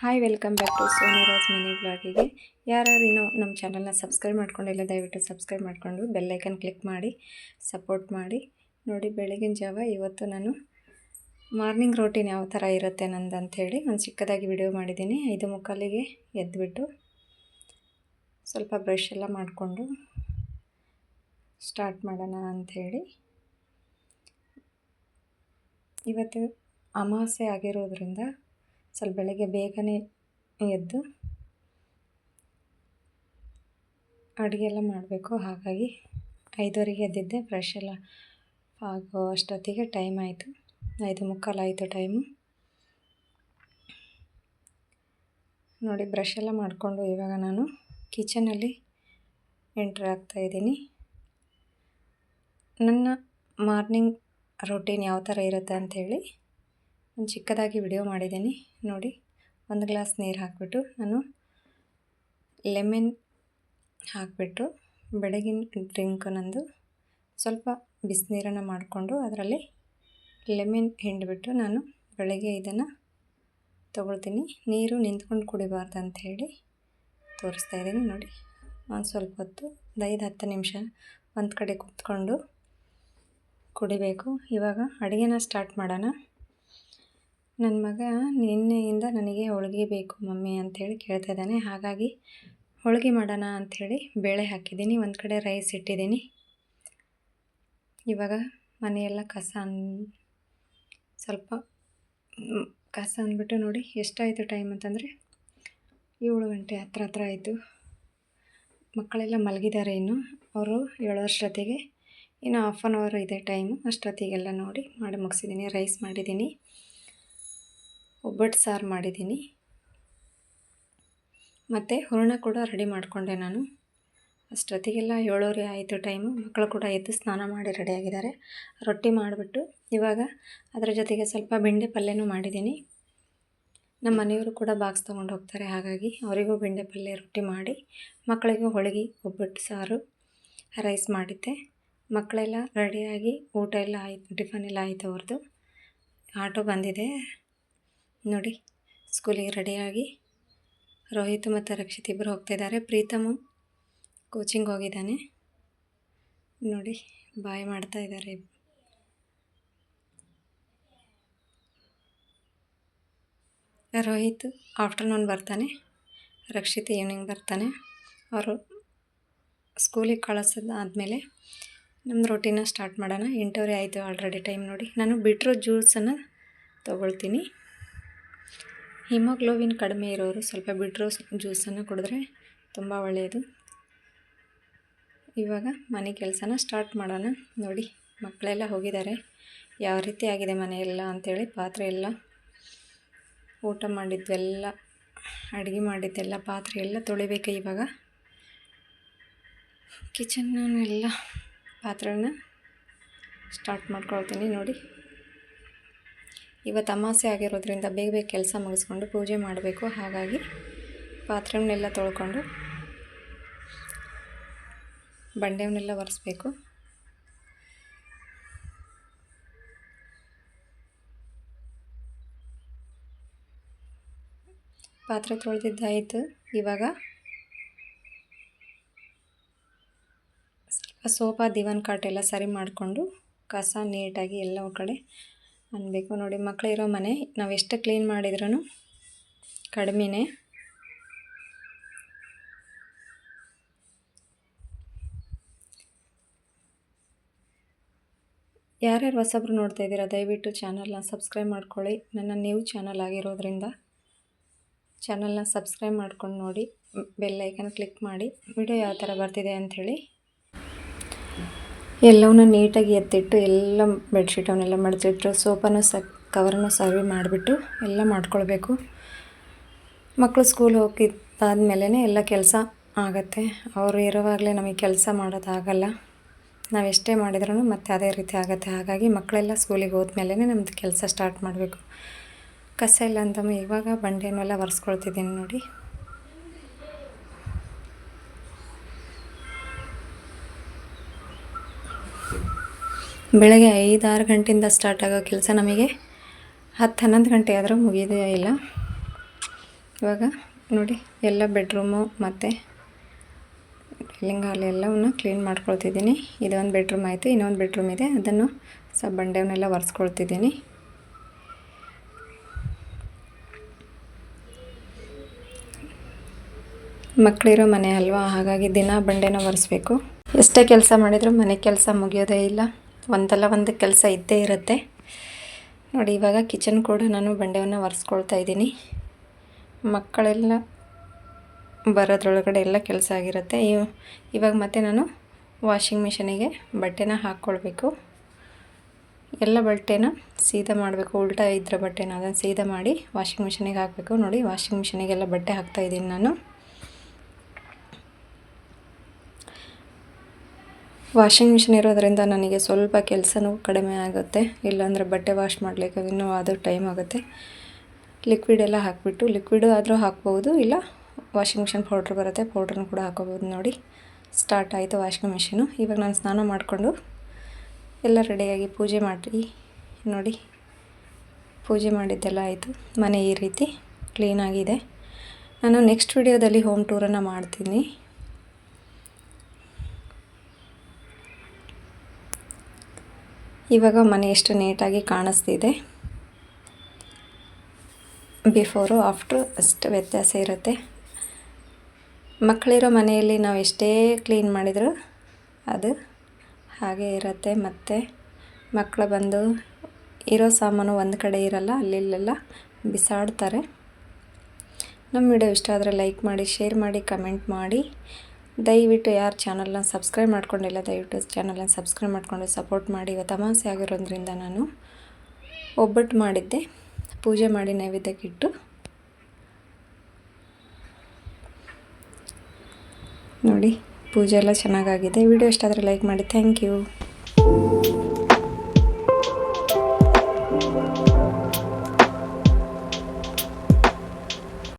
Hi, welcome back to Sonu Raj mini ಬ್ಲಾಗಿಗೆ. ಯಾರ್ಯಾರು ಇನ್ನೂ ನಮ್ಮ ಚಾನಲ್ನ ಸಬ್ಸ್ಕ್ರೈಬ್ ಮಾಡ್ಕೊಂಡಿಲ್ಲ, ದಯವಿಟ್ಟು ಸಬ್ಸ್ಕ್ರೈಬ್ ಮಾಡಿಕೊಂಡು ಬೆಲ್ಲೈಕನ್ ಕ್ಲಿಕ್ ಮಾಡಿ ಸಪೋರ್ಟ್ ಮಾಡಿ. ನೋಡಿ, ಬೆಳಗಿನ ಜಾವ ಇವತ್ತು ನಾನು ಮಾರ್ನಿಂಗ್ ರೋಟೀನ್ ಯಾವ ಥರ ಇರುತ್ತೆ ನಂದು ಅಂಥೇಳಿ ಒಂದು ಚಿಕ್ಕದಾಗಿ ವಿಡಿಯೋ ಮಾಡಿದ್ದೀನಿ. 5:45ಗೆ ಎದ್ದುಬಿಟ್ಟು ಸ್ವಲ್ಪ ಬ್ರಷ್ ಎಲ್ಲ ಮಾಡಿಕೊಂಡು ಸ್ಟಾರ್ಟ್ ಮಾಡೋಣ ಅಂಥೇಳಿ. ಇವತ್ತು ಅಮಾವಾಸ್ಯೆ ಆಗಿರೋದ್ರಿಂದ ಸ್ವಲ್ಪ ಬೆಳಗ್ಗೆ ಬೇಗನೆ ಎದ್ದು ಅಡುಗೆ ಎಲ್ಲ ಮಾಡಬೇಕು. ಹಾಗಾಗಿ 5:15ಗೆ ಎದ್ದಿದ್ದೆ. ಬ್ರಷ್ ಎಲ್ಲ ಆಗೋ ಅಷ್ಟೊತ್ತಿಗೆ ಟೈಮ್ ಆಯಿತು, 5:45 ಆಯಿತು ಟೈಮು. ನೋಡಿ, ಬ್ರಷ್ ಎಲ್ಲ ಮಾಡಿಕೊಂಡು ಇವಾಗ ನಾನು ಕಿಚನಲ್ಲಿ ಎಂಟ್ರ್ ಆಗ್ತಾಯಿದ್ದೀನಿ. ನನ್ನ ಮಾರ್ನಿಂಗ್ ರೊಟೀನ್ ಯಾವ ಥರ ಇರುತ್ತೆ ಅಂಥೇಳಿ ಒಂದು ಚಿಕ್ಕದಾಗಿ ವಿಡಿಯೋ ಮಾಡಿದ್ದೀನಿ. ನೋಡಿ, 1 ಗ್ಲಾಸ್ ನೀರು ಹಾಕಿಬಿಟ್ಟು ನಾನು ಲೆಮನ್ ಹಾಕಿಬಿಟ್ಟು ಬೆಳಗಿನ ಡ್ರಿಂಕ್ ನಂದು ಸ್ವಲ್ಪ ಬಿಸಿನೀರನ್ನು ಮಾಡಿಕೊಂಡು ಅದರಲ್ಲಿ ಲೆಮನ್ ಹಿಂಡಿಬಿಟ್ಟು ನಾನು ಬೆಳಗ್ಗೆ ಇದನ್ನು ತೊಗೊಳ್ತೀನಿ. ನೀರು ನಿಂತ್ಕೊಂಡು ಕುಡಿಬಾರ್ದು ಅಂಥೇಳಿ ತೋರಿಸ್ತಾ ಇದ್ದೀನಿ. ನೋಡಿ, ಒಂದು ಸ್ವಲ್ಪ ಹೊತ್ತು 5-10 ನಿಮಿಷ ಒಂದು ಕಡೆ ಕೂತ್ಕೊಂಡು ಕುಡಿಬೇಕು. ಇವಾಗ ಅಡುಗೆನ ಸ್ಟಾರ್ಟ್ ಮಾಡೋಣ. ನನ್ನ ಮಗ ನಿನ್ನೆಯಿಂದ ನನಗೆ ಹೋಳಿಗೆ ಬೇಕು ಮಮ್ಮಿ ಅಂಥೇಳಿ ಕೇಳ್ತಾ ಇದ್ದಾನೆ. ಹಾಗಾಗಿ ಹೋಳಿಗೆ ಮಾಡೋಣ ಅಂಥೇಳಿ ಬೇಳೆ ಹಾಕಿದ್ದೀನಿ, ಒಂದು ಕಡೆ ರೈಸ್ ಇಟ್ಟಿದ್ದೀನಿ. ಇವಾಗ ಮನೆಯೆಲ್ಲ ಸ್ವಲ್ಪ ಕಸ ಅಂದ್ಬಿಟ್ಟು ನೋಡಿ ಎಷ್ಟಾಯಿತು ಟೈಮ್ ಅಂತಂದರೆ 7 ಗಂಟೆ ಹತ್ರ ಆಯಿತು. ಮಕ್ಕಳೆಲ್ಲ ಮಲಗಿದ್ದಾರೆ. ಇನ್ನು ಅವರು 7 ವರ್ಷದೊತ್ತಿಗೆ ಇನ್ನು ಹಾಫ್ ಆನ್ ಅವರ್ ಇದೆ ಟೈಮು. ಅಷ್ಟೊತ್ತಿಗೆಲ್ಲ ನೋಡಿ ಮಾಡಿ ಮುಗಿಸಿದ್ದೀನಿ. ರೈಸ್ ಮಾಡಿದ್ದೀನಿ, ಒಬ್ಬಟ್ಟು ಸಾರು ಮಾಡಿದ್ದೀನಿ, ಮತ್ತು ಹೂರಣ ಕೂಡ ರೆಡಿ ಮಾಡಿಕೊಂಡೆ ನಾನು. ಅಷ್ಟೊತ್ತಿಗೆಲ್ಲ 7:30 ಆಯಿತು ಟೈಮು. ಮಕ್ಕಳು ಕೂಡ ಎದ್ದು ಸ್ನಾನ ಮಾಡಿ ರೆಡಿಯಾಗಿದ್ದಾರೆ. ರೊಟ್ಟಿ ಮಾಡಿಬಿಟ್ಟು ಇವಾಗ ಅದರ ಜೊತೆಗೆ ಸ್ವಲ್ಪ ಬೆಂಡೆ ಪಲ್ಯನೂ ಮಾಡಿದ್ದೀನಿ. ನಮ್ಮ ಮನೆಯವರು ಕೂಡ ಬಾಕ್ಸ್ ತೊಗೊಂಡು ಹೋಗ್ತಾರೆ, ಹಾಗಾಗಿ ಅವರಿಗೂ ಬೆಂಡೆ ಪಲ್ಯ ರೊಟ್ಟಿ ಮಾಡಿ ಮಕ್ಕಳಿಗೂ ಹೋಳಿಗೆ ಒಬ್ಬಟ್ಟು ಸಾರು ರೈಸ್ ಮಾಡಿದ್ದೆ. ಮಕ್ಕಳೆಲ್ಲ ರೆಡಿಯಾಗಿ ಊಟ ಎಲ್ಲ ಆಯಿತು, ಟಿಫನ್ ಎಲ್ಲ ಆಯಿತು ಅವ್ರದ್ದು. ಆಟೋ ಬಂದಿದೆ ನೋಡಿ. ಸ್ಕೂಲಿಗೆ ರೆಡಿಯಾಗಿ ರೋಹಿತ್ ಮತ್ತು ರಕ್ಷಿತ್ ಇಬ್ಬರು ಹೋಗ್ತಾಯಿದ್ದಾರೆ. ಪ್ರೀತಮು ಕೋಚಿಂಗ್ ಹೋಗಿದ್ದಾನೆ. ನೋಡಿ, ಬಾಯ್ ಮಾಡ್ತಾ ಇದ್ದಾರೆ. ರೋಹಿತ್ ಆಫ್ಟರ್ನೂನ್ ಬರ್ತಾನೆ, ರಕ್ಷಿತ್ ಈವ್ನಿಂಗ್ ಬರ್ತಾನೆ. ಅವರು ಸ್ಕೂಲಿಗೆ ಕಳಿಸೋದಾದಮೇಲೆ ನಮ್ಮ ರೊಟೀನ ಸ್ಟಾರ್ಟ್ ಮಾಡೋಣ. 8:30 ಆಯಿತು ಆಲ್ರೆಡಿ ಟೈಮ್. ನೋಡಿ, ನಾನು ಬೀಟ್ರೂಟ್ ಜ್ಯೂಸನ್ನು ತೊಗೊಳ್ತೀನಿ. ಹಿಮೋಗ್ಲೋಬಿನ್ ಕಡಿಮೆ ಇರೋರು ಸ್ವಲ್ಪ ಬೀಟ್ರೂಟ್ ಜ್ಯೂಸನ್ನು ಕುಡಿದ್ರೆ ತುಂಬ ಒಳ್ಳೆಯದು. ಇವಾಗ ಮನೆ ಕೆಲಸನ ಸ್ಟಾರ್ಟ್ ಮಾಡೋಣ. ನೋಡಿ, ಮಕ್ಕಳೆಲ್ಲ ಹೋಗಿದ್ದಾರೆ. ಯಾವ ರೀತಿ ಆಗಿದೆ ಮನೆಯೆಲ್ಲ ಅಂಥೇಳಿ ಪಾತ್ರೆ ಎಲ್ಲ, ಊಟ ಮಾಡಿದ್ವೆಲ್ಲ, ಅಡುಗೆ ಮಾಡಿದ್ದೆಲ್ಲ ಪಾತ್ರೆ ಎಲ್ಲ ತೊಳಿಬೇಕು. ಇವಾಗ ಕಿಚನ್ನೆಲ್ಲ ಪಾತ್ರೆನ ಸ್ಟಾರ್ಟ್ ಮಾಡ್ಕೊಳ್ತೀನಿ. ನೋಡಿ, ಇವತ್ತು ಅಮಾವಾಸ್ಯೆ ಆಗಿರೋದ್ರಿಂದ ಬೇಗ ಕೆಲಸ ಮುಗಿಸ್ಕೊಂಡು ಪೂಜೆ ಮಾಡಬೇಕು. ಹಾಗಾಗಿ ಪಾತ್ರೆವನ್ನೆಲ್ಲ ತೊಳ್ಕೊಂಡು ಬಂಡೆವನ್ನೆಲ್ಲ ಒರೆಸ್ಬೇಕು. ಪಾತ್ರೆ ತೊಳೆದಿದ್ದಾಯಿತು. ಇವಾಗ ಸ್ವಲ್ಪ ಸೋಫಾ ದಿವಾನ್ ಕಾಟ್ ಎಲ್ಲ ಸರಿ ಮಾಡಿಕೊಂಡು ಕಸ ನೀಟಾಗಿ ಎಲ್ಲ ಕಡೆ ಅನ್ಬೇಕು. ನೋಡಿ, ಮಕ್ಕಳಿರೋ ಮನೆ ನಾವು ಎಷ್ಟು ಕ್ಲೀನ್ ಮಾಡಿದ್ರೂ ಕಡಿಮೆನೇ. ಯಾರ್ಯಾರು ಹೊಸಬ್ರು ನೋಡ್ತಾ ಇದ್ದೀರಾ, ದಯವಿಟ್ಟು ಚಾನಲ್ನ ಸಬ್ಸ್ಕ್ರೈಬ್ ಮಾಡ್ಕೊಳ್ಳಿ. ನನ್ನ ನ್ಯೂ ಚಾನಲ್ ಆಗಿರೋದ್ರಿಂದ ಚಾನಲ್ನ ಸಬ್ಸ್ಕ್ರೈಬ್ ಮಾಡ್ಕೊಂಡು ನೋಡಿ, ಬೆಲ್ಲೈಕನ್ ಕ್ಲಿಕ್ ಮಾಡಿ ವಿಡಿಯೋ ಯಾವ ಥರ ಬರ್ತಿದೆ ಅಂಥೇಳಿ. ಎಲ್ಲವನ್ನ ನೀಟಾಗಿ ಎತ್ತಿಟ್ಟು ಎಲ್ಲ ಬೆಡ್ಶೀಟ್ ಅವನ್ನೆಲ್ಲ ಮಡಚಿಟ್ಟು ಸೋಫಾನು ಕವರನ್ನು ಸರ್ವ್ ಮಾಡಿಬಿಟ್ಟು ಎಲ್ಲ ಮಾಡ್ಕೊಳ್ಬೇಕು. ಮಕ್ಕಳು ಸ್ಕೂಲ್ ಹೋಗಿದ್ದಾದ್ಮೇಲೆ ಎಲ್ಲ ಕೆಲಸ ಆಗುತ್ತೆ. ಅವರು ಇರೋವಾಗಲೇ ನಮಗೆ ಕೆಲಸ ಮಾಡೋದಾಗಲ್ಲ. ನಾವೆಷ್ಟೇ ಮಾಡಿದ್ರೂ ಮತ್ತೆ ಅದೇ ರೀತಿ ಆಗುತ್ತೆ. ಹಾಗಾಗಿ ಮಕ್ಕಳೆಲ್ಲ ಸ್ಕೂಲಿಗೆ ಹೋದ್ಮೇಲೆ ನಮ್ಮದು ಕೆಲಸ ಸ್ಟಾರ್ಟ್ ಮಾಡಬೇಕು. ಕಸ ಇಲ್ಲ ಅಂತ ಇವಾಗ ಬಂಡೆಯನ್ನೆಲ್ಲ ಒರೆಸ್ಕೊಳ್ತಿದ್ದೀನಿ. ನೋಡಿ, ಬೆಳಗ್ಗೆ 5-6 ಗಂಟೆಯಿಂದ ಸ್ಟಾರ್ಟ್ ಆಗೋ ಕೆಲಸ ನಮಗೆ 10-11 ಗಂಟೆ ಆದರೂ ಮುಗಿಯೋದೇ ಇಲ್ಲ. ಇವಾಗ ನೋಡಿ ಎಲ್ಲ ಬೆಡ್ರೂಮು ಮತ್ತು ಲಿವಿಂಗ್ ಹಾಲ್ ಎಲ್ಲವನ್ನು ಕ್ಲೀನ್ ಮಾಡ್ಕೊಳ್ತಿದ್ದೀನಿ. ಇದೊಂದು ಬೆಡ್ರೂಮ್ ಆಯಿತು. ಇನ್ನೊಂದು ಬೆಡ್ರೂಮ್ ಇದೆ, ಅದನ್ನು ಸ್ವಲ್ಪ ಬಂಡೆವನ್ನೆಲ್ಲ ಒರೆಸ್ಕೊಳ್ತಿದ್ದೀನಿ. ಮಕ್ಕಳಿರೋ ಮನೆ ಅಲ್ವಾ, ಹಾಗಾಗಿ ದಿನ ಬಂಡೆನ ಒರೆಸ್ಬೇಕು. ಎಷ್ಟೇ ಕೆಲಸ ಮಾಡಿದರೂ ಮನೆ ಕೆಲಸ ಮುಗಿಯೋದೇ ಇಲ್ಲ, ಒಂದಲ್ಲ ಒಂದು ಕೆಲಸ ಇದ್ದೇ ಇರುತ್ತೆ. ನೋಡಿ ಇವಾಗ ಕಿಚನ್ ಕೂಡ ನಾನು ಬಂಡೆಯನ್ನು ಒರೆಸ್ಕೊಳ್ತಾ ಇದ್ದೀನಿ. ಮಕ್ಕಳೆಲ್ಲ ಬರೋದ್ರೊಳಗಡೆ ಎಲ್ಲ ಕೆಲಸ ಆಗಿರುತ್ತೆ. ಇವಾಗ ಮತ್ತೆ ನಾನು ವಾಷಿಂಗ್ ಮಿಷಿನಿಗೆ ಬಟ್ಟೆನ ಹಾಕ್ಕೊಳ್ಬೇಕು. ಎಲ್ಲ ಬಟ್ಟೆನ ಸೀದಾ ಮಾಡಬೇಕು, ಉಲ್ಟಾ ಇದ್ದರೆ ಬಟ್ಟೆನ ಅದನ್ನು ಸೀದಾ ಮಾಡಿ ವಾಷಿಂಗ್ ಮಿಷಿನಿಗೆ ಹಾಕಬೇಕು. ನೋಡಿ ವಾಷಿಂಗ್ ಮಿಷಿನಿಗೆಲ್ಲ ಬಟ್ಟೆ ಹಾಕ್ತಾಯಿದ್ದೀನಿ ನಾನು. ವಾಷಿಂಗ್ ಮಿಷಿನ್ ಇರೋದರಿಂದ ನನಗೆ ಸ್ವಲ್ಪ ಕೆಲಸನೂ ಕಡಿಮೆ ಆಗುತ್ತೆ. ಇಲ್ಲಾಂದರೆ ಬಟ್ಟೆ ವಾಶ್ ಮಾಡಲಿಕ್ಕೆ ಇನ್ನೂ ಆದರೂ ಟೈಮ್ ಆಗುತ್ತೆ. ಲಿಕ್ವಿಡ್ ಎಲ್ಲ ಹಾಕಿಬಿಟ್ಟು, ಲಿಕ್ವಿಡು ಆದರೂ ಹಾಕ್ಬೋದು, ಇಲ್ಲ ವಾಷಿಂಗ್ ಮಿಷಿನ್ ಪೌಡ್ರ್ ಬರುತ್ತೆ, ಪೌಡ್ರನ್ನು ಕೂಡ ಹಾಕೋಬೋದು. ನೋಡಿ ಸ್ಟಾರ್ಟ್ ಆಯಿತು ವಾಷಿಂಗ್ ಮಿಷಿನು. ಇವಾಗ ನಾನು ಸ್ನಾನ ಮಾಡಿಕೊಂಡು ಎಲ್ಲ ರೆಡಿಯಾಗಿ ಪೂಜೆ ಮಾಡಿ, ನೋಡಿ ಪೂಜೆ ಮಾಡಿದ್ದೆಲ್ಲ ಆಯಿತು. ಮನೆ ಈ ರೀತಿ ಕ್ಲೀನಾಗಿದೆ. ನಾನು ನೆಕ್ಸ್ಟ್ ವಿಡಿಯೋದಲ್ಲಿ ಹೋಮ್ ಟೂರನ್ನು ಮಾಡ್ತೀನಿ. ಇವಾಗ ಮನೆ ಎಷ್ಟು ನೀಟಾಗಿ ಕಾಣಿಸ್ತಿದೆ. ಬಿಫೋರು ಆಫ್ಟ್ರು ಅಷ್ಟು ವ್ಯತ್ಯಾಸ ಇರುತ್ತೆ. ಮಕ್ಕಳಿರೋ ಮನೆಯಲ್ಲಿ ನಾವು ಎಷ್ಟೇ ಕ್ಲೀನ್ ಮಾಡಿದರೂ ಅದು ಹಾಗೇ ಇರುತ್ತೆ. ಮತ್ತು ಮಕ್ಕಳು ಬಂದು ಇರೋ ಸಾಮಾನು ಒಂದು ಕಡೆ ಇರಲ್ಲ, ಅಲ್ಲಿಲ್ಲೆಲ್ಲ ಬಿಸಾಡ್ತಾರೆ. ನಮ್ಮ ವಿಡಿಯೋ ಇಷ್ಟ ಆದರೆ ಲೈಕ್ ಮಾಡಿ, ಶೇರ್ ಮಾಡಿ, ಕಮೆಂಟ್ ಮಾಡಿ. ದಯವಿಟ್ಟು ಯಾರು ಚಾನಲ್ನ ಸಬ್ಸ್ಕ್ರೈಬ್ ಮಾಡ್ಕೊಂಡಿಲ್ಲ, ದಯವಿಟ್ಟು ಚಾನಲ್ನ ಸಬ್ಸ್ಕ್ರೈಬ್ ಮಾಡಿಕೊಂಡು ಸಪೋರ್ಟ್ ಮಾಡಿ. ಇವತ್ತು ಅಮಾವಾಸ್ಯೆ ಆಗಿರೋದ್ರಿಂದ ನಾನು ಒಬ್ಬಟ್ಟು ಮಾಡಿದ್ದೆ, ಪೂಜೆ ಮಾಡಿ ನೈವೇದ್ಯಕ್ಕಿಟ್ಟು. ನೋಡಿ ಪೂಜೆ ಎಲ್ಲ ಚೆನ್ನಾಗಾಗಿದೆ. ವಿಡಿಯೋ ಇಷ್ಟ ಆದರೆ ಲೈಕ್ ಮಾಡಿ. Thank you.